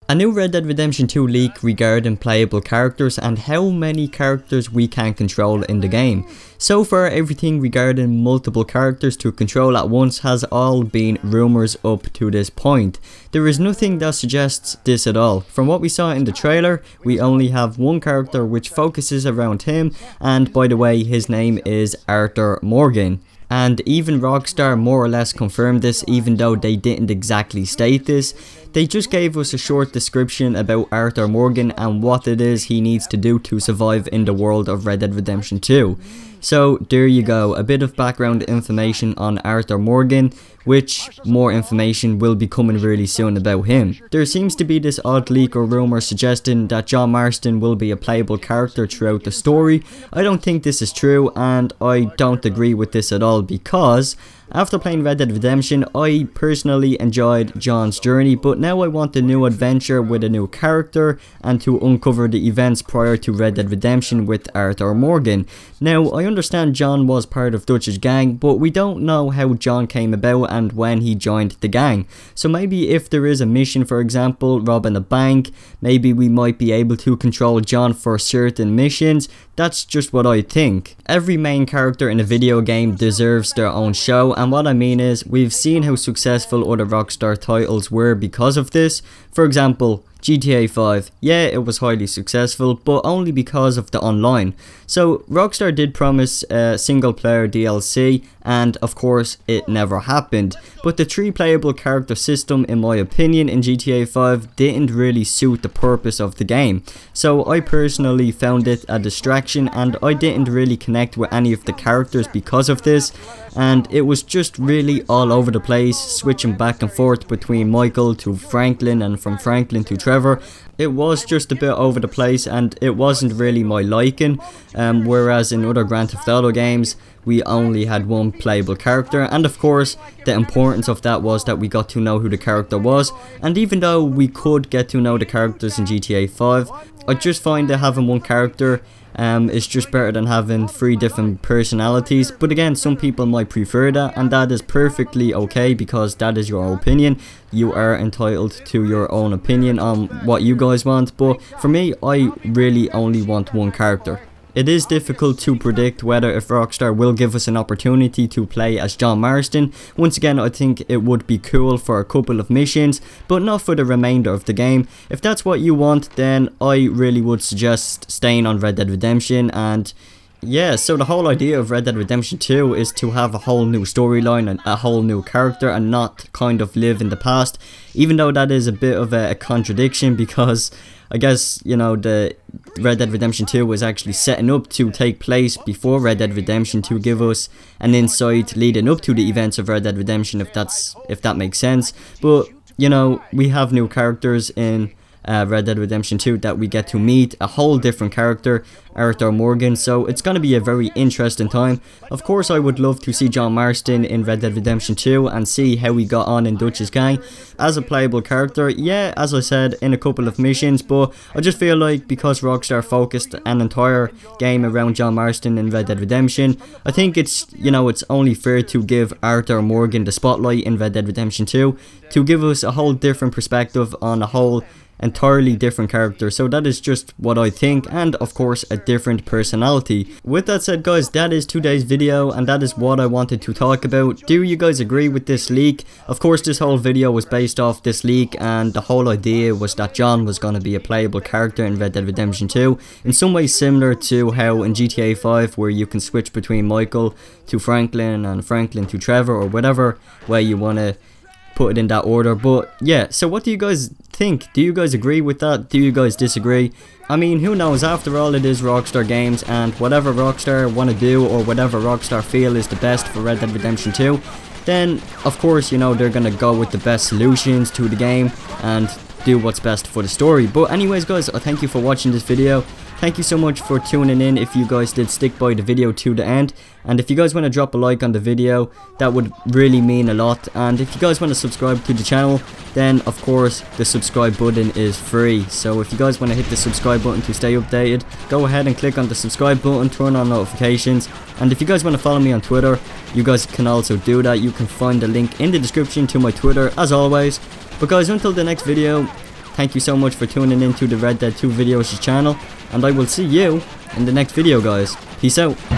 A new Red Dead Redemption 2 leak regarding playable characters and how many characters we can control in the game. So far, everything regarding multiple characters to control at once has all been rumours up to this point. There is nothing that suggests this at all. From what we saw in the trailer, we only have one character which focuses around him, and by the way, his name is Arthur Morgan. And even Rockstar more or less confirmed this, even though they didn't exactly state this. They just gave us a short description about Arthur Morgan and what it is he needs to do to survive in the world of Red Dead Redemption 2. So there you go, a bit of background information on Arthur Morgan, which more information will be coming really soon about him. There seems to be this odd leak or rumour suggesting that John Marston will be a playable character throughout the story. I don't think this is true, and I don't agree with this at all, because after playing Red Dead Redemption, I personally enjoyed John's journey, but now I want a new adventure with a new character and to uncover the events prior to Red Dead Redemption with Arthur Morgan. Now, I understand John was part of Dutch's gang, but we don't know how John came about and when he joined the gang. So maybe if there is a mission, for example, robbing a bank, maybe we might be able to control John for certain missions. That's just what I think. Every main character in a video game deserves their own show, and what I mean is, we've seen how successful other Rockstar titles were because of this. For example, GTA 5, yeah, it was highly successful, but only because of the online. So Rockstar did promise a single player DLC, and of course it never happened. But the 3 playable character system, in my opinion, in GTA 5 didn't really suit the purpose of the game. So I personally found it a distraction, and I didn't really connect with any of the characters because of this. And it was just really all over the place, switching back and forth between Michael to Franklin and from Franklin to Trevor. It was just a bit over the place, and it wasn't really my liking, whereas in other Grand Theft Auto games we only had one playable character, and of course the importance of that was that we got to know who the character was. And even though we could get to know the characters in GTA 5, I just find that having one character is just better than having 3 different personalities. But again, some people might prefer that, and that is perfectly okay, because that is your opinion. You are entitled to your own opinion on what you guys want, but for me, I really only want one character. It is difficult to predict whether if Rockstar will give us an opportunity to play as John Marston. Once again, I think it would be cool for a couple of missions, but not for the remainder of the game. If that's what you want, then I really would suggest staying on Red Dead Redemption. And yeah, so the whole idea of Red Dead Redemption 2 is to have a whole new storyline and a whole new character, and not kind of live in the past. Even though that is a bit of a contradiction, because I guess, you know, the Red Dead Redemption 2 was actually setting up to take place before Red Dead Redemption, to give us an insight leading up to the events of Red Dead Redemption, if that makes sense. But, you know, we have new characters in Red Dead Redemption 2 that we get to meet, a whole different character, Arthur Morgan, so it's going to be a very interesting time. Of course, I would love to see John Marston in Red Dead Redemption 2 and see how he got on in Dutch's gang as a playable character. Yeah, as I said, in a couple of missions, but I just feel like because Rockstar focused an entire game around John Marston in Red Dead Redemption, I think it's, you know, it's only fair to give Arthur Morgan the spotlight in Red Dead Redemption 2 to give us a whole different perspective on a whole entirely different character. So that is just what I think, and of course a different personality. With that said, guys, that is today's video, and that is what I wanted to talk about. Do you guys agree with this leak? Of course, this whole video was based off this leak, and the whole idea was that John was going to be a playable character in Red Dead Redemption 2, in some way similar to how in GTA 5, where you can switch between Michael to Franklin and Franklin to Trevor, or whatever way you want to put it in that order. But yeah, so what do you guys think? Do you guys agree with that? Do you guys disagree? I mean, who knows? After all, it is Rockstar Games, and whatever Rockstar want to do, or whatever Rockstar feel is the best for Red Dead Redemption 2, then of course, you know, they're gonna go with the best solutions to the game and do what's best for the story. But anyways, guys, I thank you for watching this video. Thank you so much for tuning in if you guys did stick by the video to the end. And if you guys want to drop a like on the video, that would really mean a lot. And if you guys want to subscribe to the channel, then of course the subscribe button is free. So if you guys want to hit the subscribe button to stay updated, go ahead and click on the subscribe button, turn on notifications. And if you guys want to follow me on Twitter, you guys can also do that. You can find the link in the description to my Twitter as always. But guys, until the next video, Thank you so much for tuning in to the Red Dead 2 Videos channel, and I will see you in the next video, guys. Peace out.